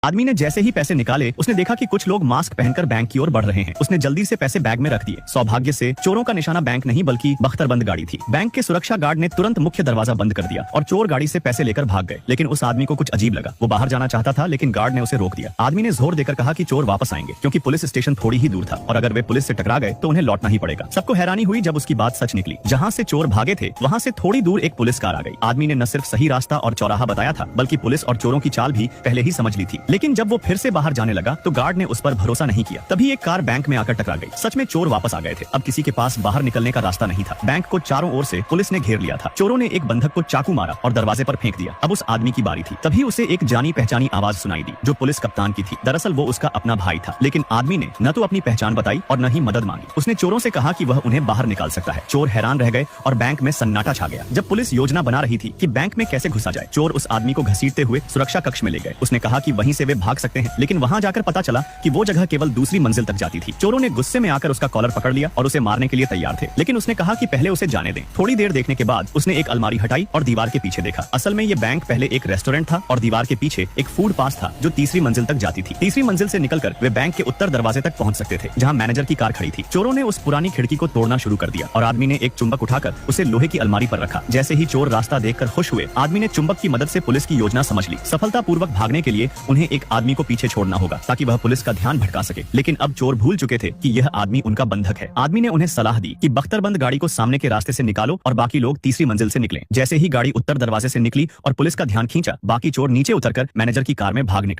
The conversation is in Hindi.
आदमी ने जैसे ही पैसे निकाले उसने देखा कि कुछ लोग मास्क पहनकर बैंक की ओर बढ़ रहे हैं। उसने जल्दी से पैसे बैग में रख दिए। सौभाग्य से चोरों का निशाना बैंक नहीं बल्कि बख्तरबंद गाड़ी थी। बैंक के सुरक्षा गार्ड ने तुरंत मुख्य दरवाजा बंद कर दिया और चोर गाड़ी से पैसे लेकर भाग गए। लेकिन उस आदमी को कुछ अजीब लगा। वो बाहर जाना चाहता था लेकिन गार्ड ने उसे रोक दिया। आदमी ने जोर देकर कहा कि चोर वापस आएंगे क्योंकि पुलिस स्टेशन थोड़ी ही दूर था और अगर वे पुलिस से टकरा गए तो उन्हें लौटना ही पड़ेगा। सबको हैरानी हुई जब उसकी बात सच निकली। जहाँ से चोर भागे थे वहाँ से थोड़ी दूर एक पुलिस कार आ गई। आदमी ने न सिर्फ सही रास्ता और चौराहा बताया था बल्कि पुलिस और चोरों की चाल भी पहले ही समझ ली थी। लेकिन जब वो फिर से बाहर जाने लगा तो गार्ड ने उस पर भरोसा नहीं किया। तभी एक कार बैंक में आकर टकरा गई। सच में चोर वापस आ गए थे। अब किसी के पास बाहर निकलने का रास्ता नहीं था। बैंक को चारों ओर से पुलिस ने घेर लिया था। चोरों ने एक बंधक को चाकू मारा और दरवाजे पर फेंक दिया। अब उस आदमी की बारी थी। तभी उसे एक जानी पहचानी आवाज सुनाई दी जो पुलिस कप्तान की थी। दरअसल वो उसका अपना भाई था। लेकिन आदमी ने न तो अपनी पहचान बताई और न ही मदद मांगी। उसने चोरों से कहा कि वह उन्हें बाहर निकाल सकता है। चोर हैरान रह गए और बैंक में सन्नाटा छा गया। जब पुलिस योजना बना रही थी कि बैंक में कैसे घुसा जाए, चोर उस आदमी को घसीटते हुए सुरक्षा कक्ष में ले गए। उसने कहा कि वहीं से वे भाग सकते हैं। लेकिन वहां जाकर पता चला कि वो जगह केवल दूसरी मंजिल तक जाती थी। चोरों ने गुस्से में आकर उसका कॉलर पकड़ लिया और उसे मारने के लिए तैयार थे। लेकिन उसने कहा कि पहले उसे जाने दें। थोड़ी देर देखने के बाद उसने एक अलमारी हटाई और दीवार के पीछे देखा। असल में ये बैंक पहले एक रेस्टोरेंट था और दीवार के पीछे एक फूड पास था जो तीसरी मंजिल तक जाती थी। तीसरी मंजिल से निकलकर वे बैंक के उत्तर दरवाजे तक पहुंच सकते थे जहां मैनेजर की कार खड़ी थी। चोरों ने उस पुरानी खिड़की को तोड़ना शुरू कर दिया और आदमी ने एक चुंबक उठाकर उसे लोहे की अलमारी पर रखा। जैसे ही चोर रास्ता देखकर खुश हुए, आदमी ने चुंबक की मदद से पुलिस की योजना समझ ली। सफलतापूर्वक भागने के लिए उन्हें एक आदमी को पीछे छोड़ना होगा ताकि वह पुलिस का ध्यान भटका सके। लेकिन अब चोर भूल चुके थे कि यह आदमी उनका बंधक है। आदमी ने उन्हें सलाह दी कि बख्तरबंद गाड़ी को सामने के रास्ते से निकालो और बाकी लोग तीसरी मंजिल से निकलें। जैसे ही गाड़ी उत्तर दरवाजे से निकली और पुलिस का ध्यान खींचा, बाकी चोर नीचे उतरकर मैनेजर की कार में भाग निकले।